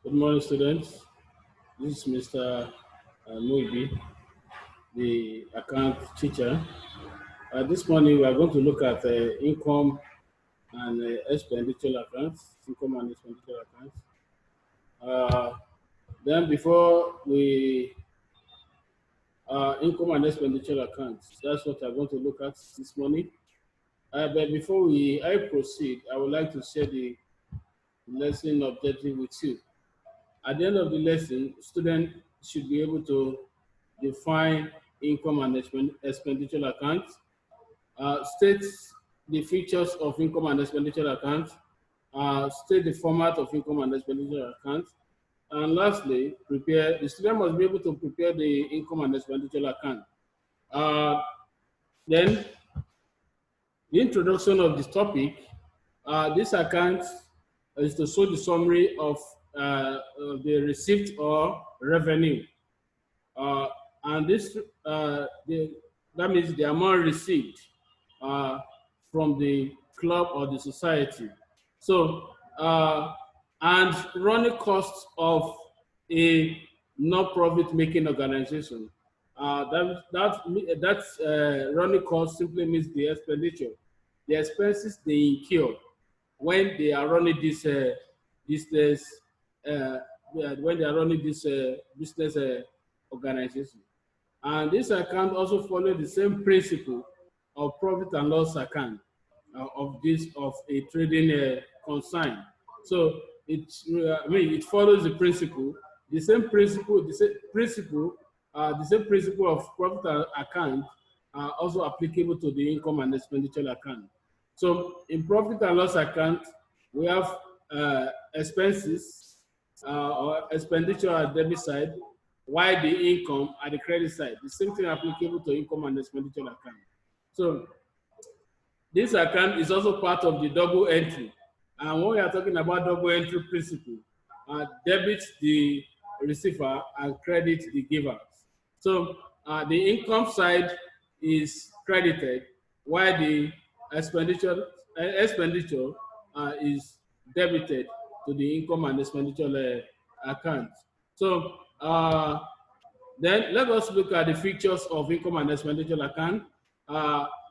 Good morning, students. This is Mr. Muibi, the account teacher. This morning, we are going to look at income and expenditure accounts, income and expenditure accounts. Then, before we income and expenditure accounts, that's what I'm going to look at this morning. But before I proceed, I would like to share the lesson objective with you. At the end of the lesson, students should be able to define income and expenditure accounts, state the features of income and expenditure accounts, state the format of income and expenditure accounts, and lastly, the student must be able to prepare the income and expenditure account. Uh, then, the introduction of this topic, this account is to show the summary of the receipt or revenue. Uh, and that means the amount received uh, from the club or the society. So, and running costs of a non-profit making organization. Running cost simply means the expenditure, the expenses they incur when they are running this business, when they are running this business organization. And this account also follows the same principle of profit and loss account of a trading concern. So it follows the principle, the same principle of profit account also applicable to the income and expenditure account. So in profit and loss account, we have expenses or expenditure at debit side, while the income at the credit side. The same thing applicable to income and expenditure account. So this account is also part of the double entry. And when we are talking about double entry principle, debit the receiver and credit the giver. So the income side is credited, while the expenditure is debited to the income and expenditure account. So then let us look at the features of income and expenditure account.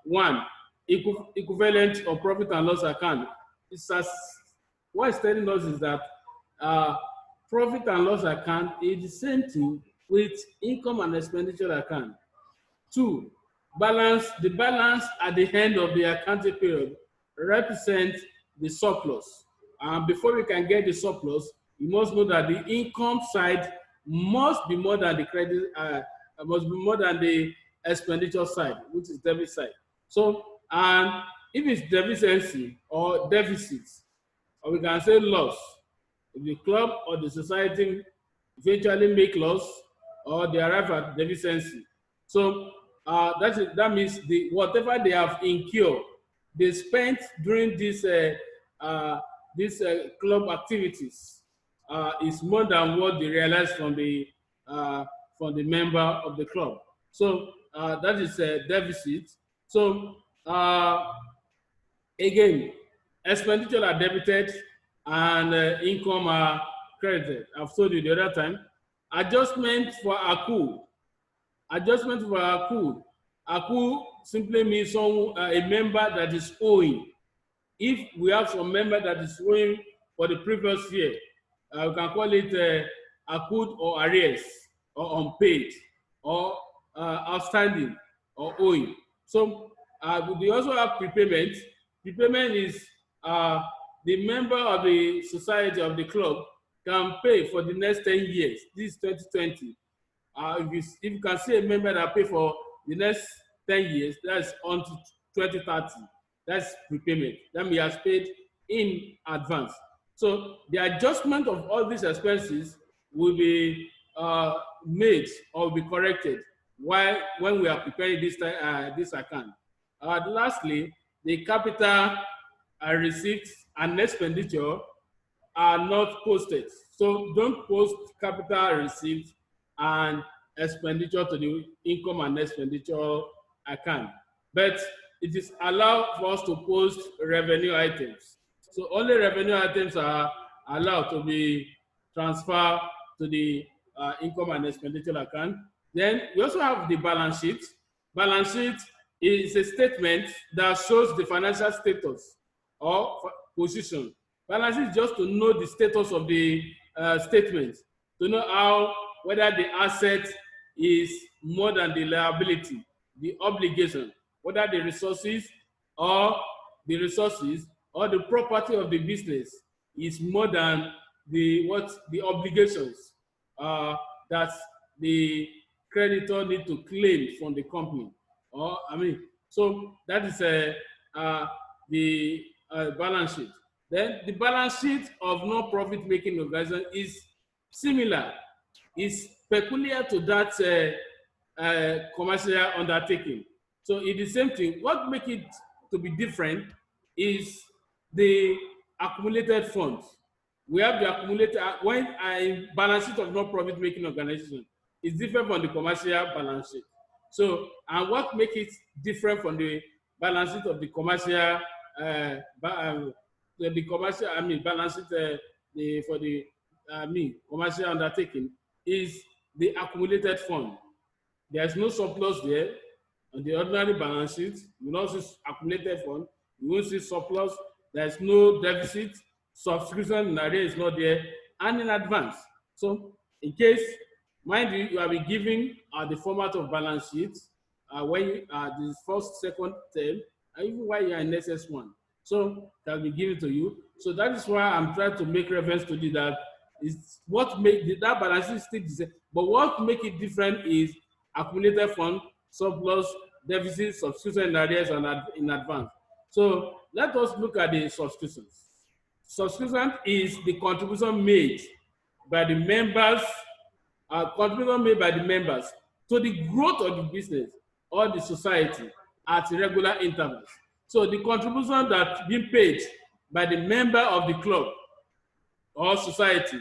One, equivalent of profit and loss account. What it's telling us is that profit and loss account is the same thing with income and expenditure account. Two, the balance at the end of the accounting period represents the surplus. And before we can get the surplus, you must know that the income side must be more than the credit, must be more than the expenditure side, which is debit side. So, and if it's deficiency or deficits, or we can say loss, if the club or the society eventually make loss or they arrive at deficiency. So that means whatever they have incurred, they spent during this club activities is more than what they realize from the member of the club. So that is a deficit. So again, expenditure are debited and income are credited. I've told you the other time. Adjustment for accrued. Adjustment for accrued. Accrued simply means a member that is owing. If we have some member that is owing for the previous year, we can call it accrued or arrears or unpaid or outstanding or owing. So we also have prepayment. Prepayment is the member of the society of the club can pay for the next 10 years. This is 2020. If you can see a member that pay for the next 10 years, that's on to 2030. That's prepayment. That means he has paid in advance. So the adjustment of all these expenses will be made or will be corrected when we are preparing this account. Lastly, the capital receipts and expenditure are not posted. So don't post capital receipts and expenditure to the income and expenditure account. But it is allowed for us to post revenue items. So only revenue items are allowed to be transfer to the income and expenditure account. Then we also have the balance sheet. Balance sheet is a statement that shows the financial status or position. Balance sheet is just to know the status of the statement, to know how whether the asset is more than the liability, the obligation, whether the resources or the property of the business is more than the obligations that the creditor need to claim from the company. Or so that is the balance sheet. Then the balance sheet of non-profit making organization is similar, is peculiar to that commercial undertaking. So it's the same thing. What makes it to be different is the accumulated funds. We have the accumulated, when a balance sheet of non-profit making organization is different from the commercial balance sheet. So, and what makes it different from the balance sheet of the commercial, balance sheet for the commercial undertaking is the accumulated fund. There's no surplus there. On the ordinary balance sheet, you will not see accumulated fund, you won't see surplus, there's no deficit, subscription in arrears is not there, and in advance. So, in case, mind you, you have been given the format of balance sheet when you the first, second term, and even while you are in SS1. So, that will be given to you. So, that is why I'm trying to make reference to this, that is what make that balance sheet still the same. But what make it different is accumulated fund, surplus, deficit, subscription in arrears, and in advance. So let us look at the subscriptions. Subscription is the contribution made by the members, to the growth of the business or the society at regular intervals. So the contribution that being paid by the member of the club or society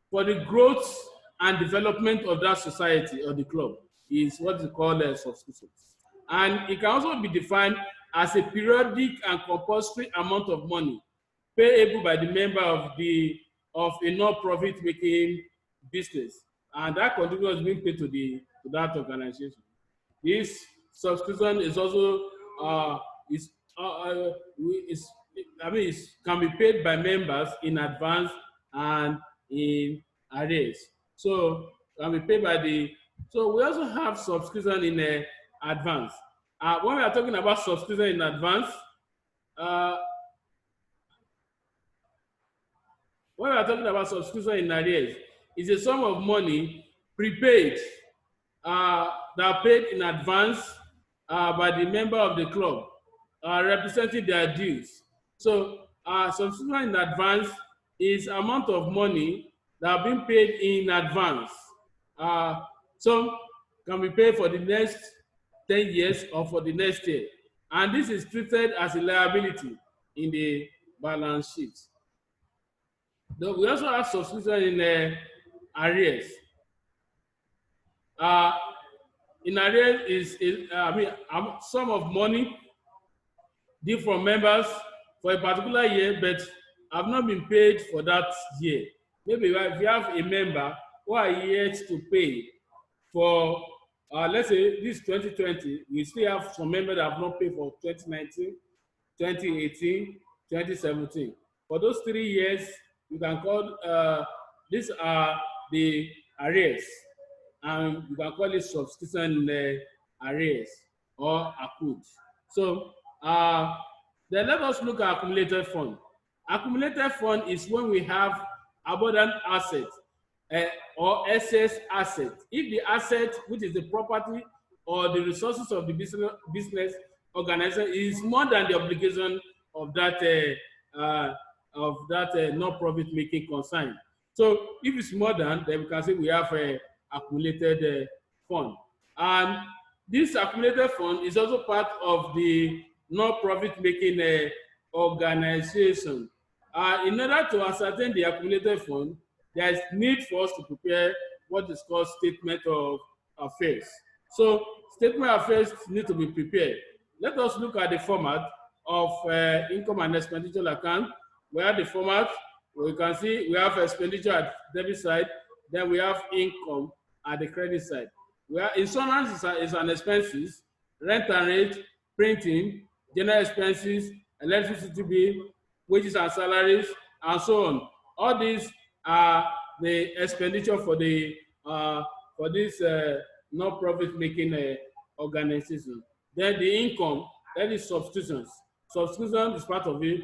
for the growth and development of that society or the club is what is called a subscription. And it can also be defined as a periodic and compulsory amount of money payable by the member of a non-profit making business, and that contribution is being paid to that organization. This subscription is also can be paid by members in advance and in arrears. So can be paid by so we also have subscription in advance. When we are talking about subscription in advance, when we are talking about subscription in arrears, it's a sum of money prepaid that are paid in advance by the member of the club representing their dues. So subscription in advance is amount of money that are being paid in advance. Some can be paid for the next 10 years or for the next year. And this is treated as a liability in the balance sheet. Though we also have subscription in arrears. In arrears is a sum of money due from members for a particular year, but have not been paid for that year. Maybe if you have a member who are yet to pay for, let's say this 2020, we still have some members that have not paid for 2019, 2018, 2017. For those 3 years, you can call, these are the arrears, and you can call it subscription arrears or accrued. So then let us look at accumulated fund. Accumulated fund is when we have abundant assets or excess assets. If the asset, which is the property or the resources of the business organization, is more than the obligation of that non-profit making concern. So if it's more than, then we can say we have a accumulated fund. And this accumulated fund is also part of the non-profit making organization. In order to ascertain the accumulated fund, there is need for us to prepare what is called statement of affairs. So statement of affairs need to be prepared. Let us look at the format of income and expenditure account. We have the format we can see we have expenditure at debit side, then we have income at the credit side. We have insurance is an expenses, rent and rate, printing, general expenses, electricity bill, wages and salaries, and so on. All these are the expenditure uh, for this non-profit making organization. Then the income, that is subscriptions. Subscription is part of it.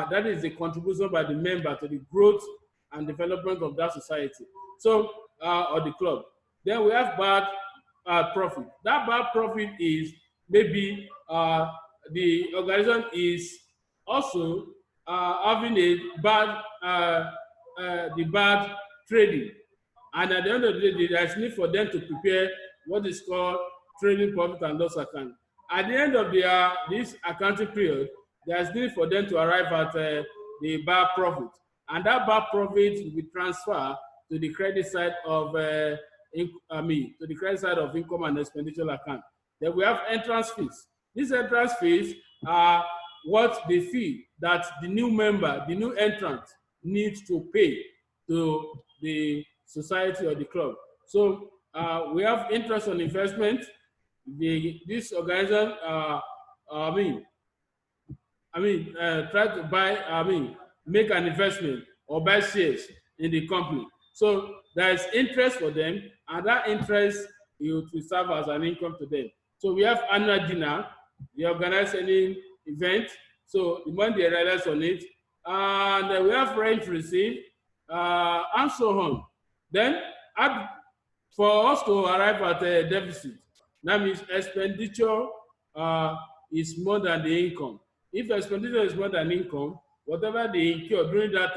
That is the contribution by the member to the growth and development of that society. So, or the club. Then we have bad profit. That bad profit is maybe the organization is also having a bad the bad trading, and at the end of the day there is need for them to prepare what is called trading profit and loss account. At the end of this accounting period, there is need for them to arrive at the bad profit, and that bad profit will be transferred to the credit side of to the credit side of income and expenditure account. Then we have entrance fees. These entrance fees are what the fee that the new member, the new entrant needs to pay to the society or the club. So we have interest on investment. This organization, try to buy, make an investment or buy shares in the company. So there is interest for them, and that interest will serve as an income to them. So we have annual dinner. They organize any event, so the money they realize on it, and we have rent received, and so on. Then, for us to arrive at a deficit, that means expenditure is more than the income. If expenditure is more than income, whatever they incur during that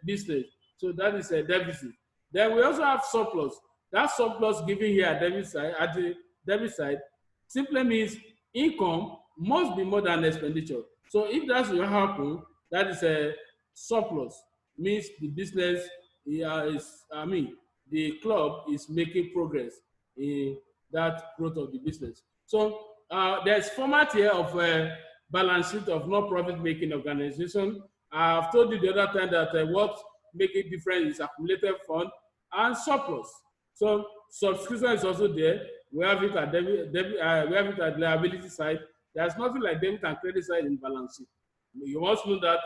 business, so that is a deficit. Then we also have surplus. That surplus given here at the debit side simply means income must be more than expenditure. So if that will happen, that is a surplus, means the business the club is making progress in that growth of the business. So there's format here of balance sheet of non-profit making organization. I've told you the other time that what make it different is accumulated fund and surplus. So subscription is also there. We have it at we have it at liability side. There's nothing like debit and credit side in balance sheet. You must know that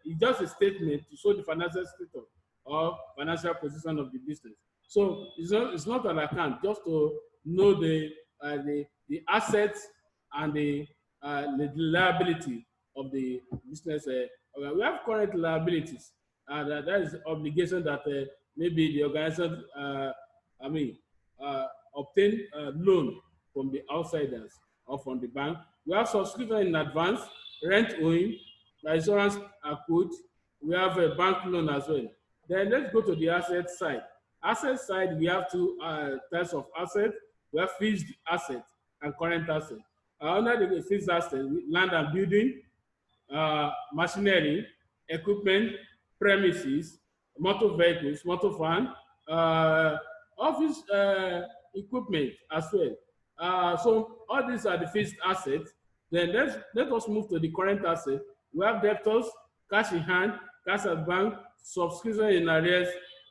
it's just a statement to show the financial status or financial position of the business. So it's not an account, just to know the assets and the liability of the business. We have current liabilities. That is obligation that maybe the organization, obtain loan from the outsiders or from the bank. We have subscription in advance, rent owing, insurance accrued. We have a bank loan as well. Then let's go to the asset side. Asset side, we have two types of assets. We have fixed asset and current asset. Under the fixed asset, land and building, machinery, equipment, premises, motor vehicles, motor van, office equipment as well. So all these are the fixed assets. Then let us move to the current asset. We have debtors, cash in hand, cash at bank, subscription in arrears,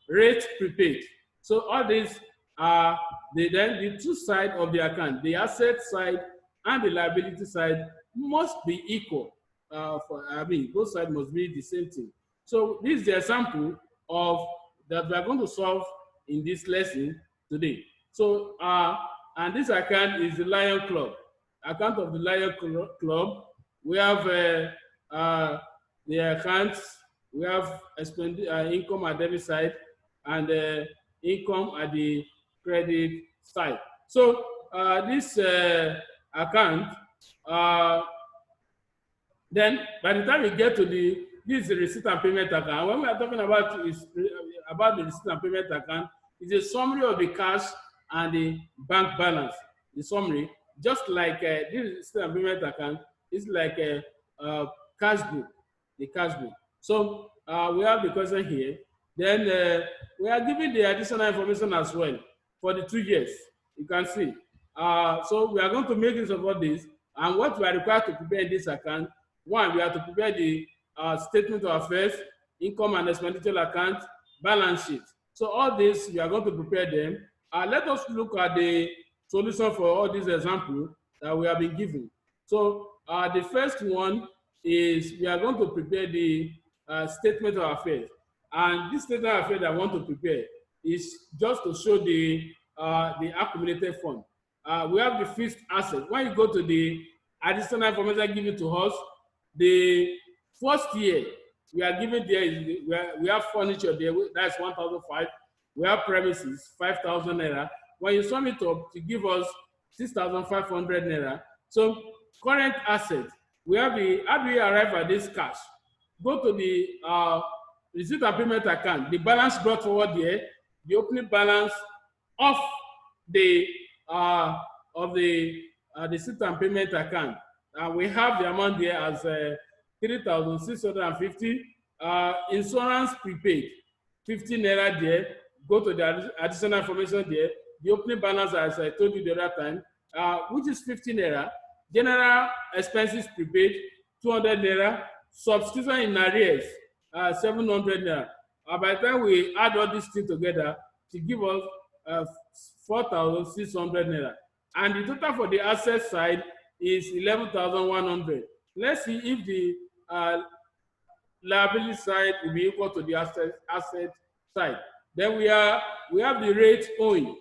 rate prepaid. So all these are the two sides of the account. The asset side and the liability side must be equal. Both sides must be the same thing. So this is the example of that we are going to solve in this lesson today. So and this account is the Lion Club. Account of the Lion Club. We have the accounts. We have income at debit side and income at the credit side. So this account, then by the time we get to this is the receipt and payment account. When we are talking about the receipt and payment account, it's a summary of the cash and the bank balance. The summary, just like this receipt and payment account, is like a cash book, the cash book. So we have the question here. Then we are giving the additional information as well for the 2 years. You can see. So we are going to make use of all this. And what we are required to prepare in this account, one, we have to prepare the statement of affairs, income and expenditure account, balance sheet. So all this, we are going to prepare them. Let us look at the solution for all these examples that we have been given. So the first one is we are going to prepare the statement of affairs. And this statement of affairs that I want to prepare is just to show the accumulated fund. We have the fixed asset. When you go to the additional information given to us, the first year we are given there is we have furniture there, that's 1,005. We have premises 5,000 naira. When you sum it up, to give us 6,500 naira. So current asset, we have the, how do we arrive at this cash? Go to the receipt and payment account, the balance brought forward there, the opening balance of the receipt and payment account. We have the amount there as 3,650. Insurance prepaid 50 naira there. Go to the additional information there. The opening balance, as I told you the other time, which is 50 naira. General expenses prepaid 200 naira. Subscription in arrears 700 naira. By the time we add all these things together, to give us 4,600 naira. And the total for the asset side is 11,100. Let's see if the liability side will be equal to the asset side. Then we have the rate owing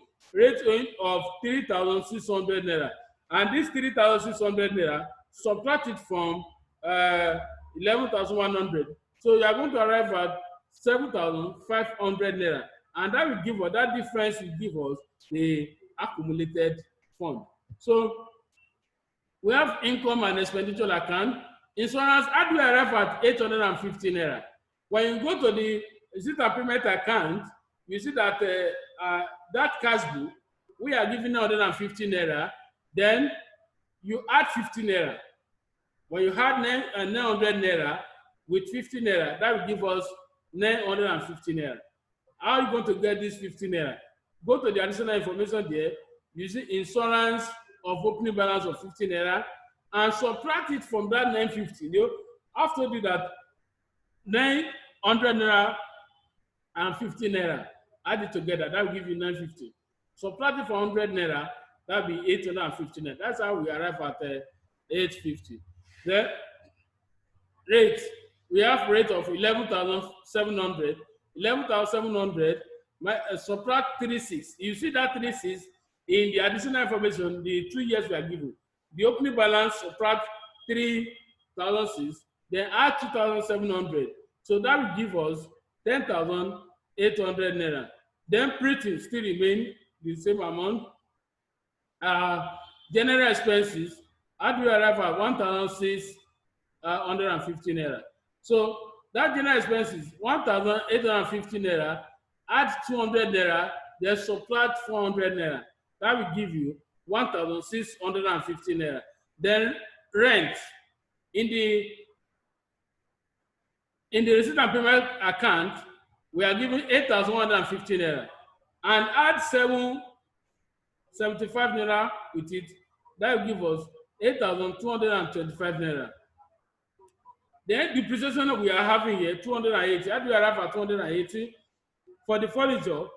of 3,600 naira. And this 3,600 naira, subtract it from 11,100. So you are going to arrive at 7,500 naira. And that will give us, that difference will give us the accumulated fund. So we have income and expenditure account. Insurance, how do we arrive at 850 naira? When you go to the receipt and payment account, you see that that cash book, we are giving 950 naira. Then you add 50 naira. When you add 900 naira with 50 naira, that will give us 950 naira. How are you going to get this 50 naira? Go to the additional information there. You see insurance of opening balance of 50 naira and subtract it from that 950. You know, I've told you that 900 naira and 50 naira, add it together, that will give you 950. Subtract it from 100 naira, that will be 850 naira. That's how we arrive at 850. Then rate, we have rate of 11,700. 11,700 subtract 36. You see that 36 in the additional information, the 2 years we are given. The opening balance subtract 3,006, then add 2,700. So that will give us 10,800 naira. Then printing still remain the same amount. General expenses, how do we arrive at 1,650 naira? So that general expenses, 1,850 naira, add 200 naira, then subtract 400 naira. That will give you 1,650 naira. Then rent, in the receipt and payment account, we are given 8,150 naira, and add 75 naira with it. That will give us 8,225 naira. Then depreciation we are having here, 280. How do we arrive at 280? For the furniture,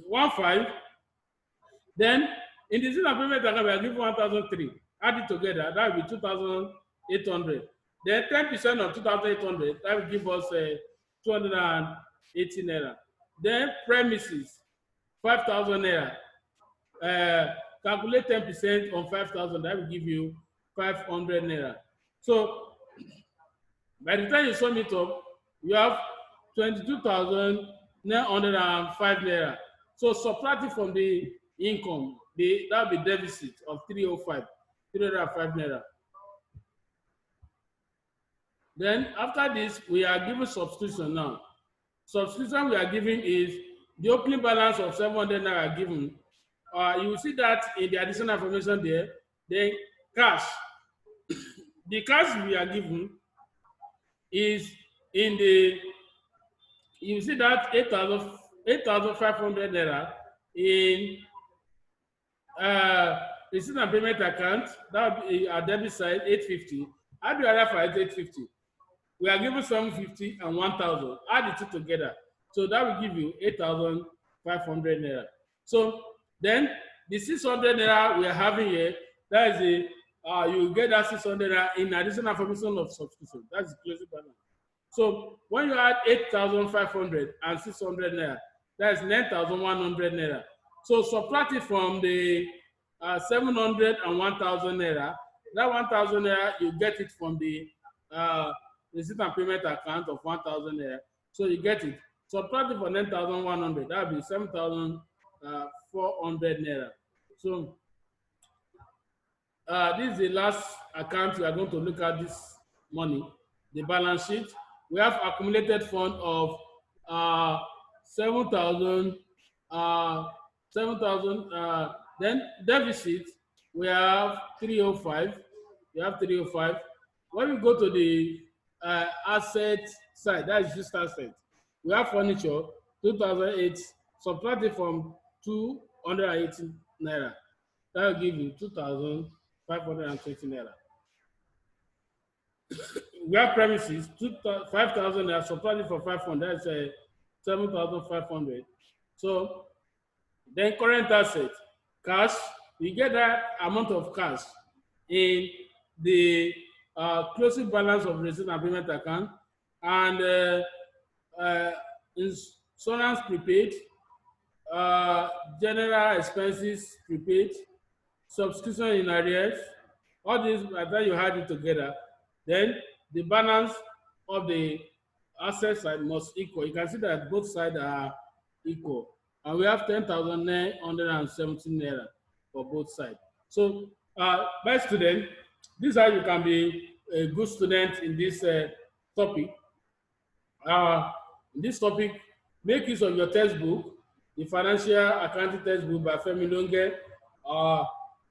1,500. Then in the receipt and payment account, we are given 1,003. Add it together, that will be 2,800. Then 10% of 2,800, that will give us 280 naira. Then premises, 5,000 naira. Calculate 10% on 5,000, that will give you 500 naira. So by the time you sum it up, you have 22,905 naira. So subtract it from the income, that will be deficit of 305 naira. Then after this, we are given subscription now. Subscription we are giving is the opening balance of 700 naira given. You will see that in the additional information there. Then cash, the cash we are given is in the, you see that 8,500 naira in receipt and payment account. That would be a debit side 850. How do you arrive at 850? We are given 750 and 1,000. Add the two together. So that will give you 8,500 naira. So then the 600 naira we are having here, that is a you get that 600 naira in additional formation of subscription. That's the closing balance. So when you add 8,500 and 600 naira, that is 9,100 naira. So subtract it from the 700 and 1,000 naira. That 1,000 naira, you get it from the uh, receipt and payment account of 1,000 naira. So you get it. Subtract it from 9,100. That will be 7,400 naira. So this is the last account we are going to look at this money, the balance sheet. We have accumulated fund of uh, 7,000, uh, 7,000. Then deficit, we have 305. We have 305. When we go to the asset side, that is just asset. We have furniture, 2,008, subtracted from 280 naira. That will give you 2,520 naira. We have premises, 5,000 naira, subtracted from 500, that's 7,500. So then current asset, cash, you get that amount of cash in the closing balance of receipt and payment account, and uh, insurance prepaid, uh, general expenses prepaid, subscription in arrears, all this by the time you add it together, then the balance of the asset side must equal. You can see that both sides are equal. And we have 10,917 naira for both sides. So, my student, this is how you can be a good student in this topic. uh, this topic, make use of your textbook, the financial accounting textbook by Femi Longe. Uh,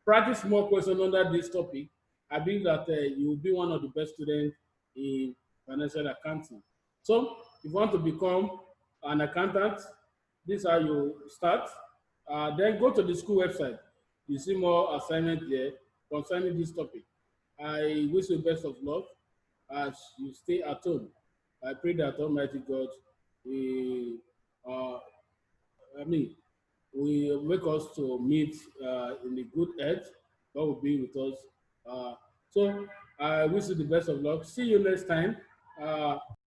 Practice more questions under this topic. I believe that you will be one of the best students in financial accounting. So, if you want to become an accountant, this is how you start. Then go to the school website. You see more assignment there concerning this topic. I wish you best of luck as you stay at home. I pray that Almighty God will, uh, I mean, will make us to meet in a good health. God will be with us. So I wish you the best of luck. See you next time. Uh,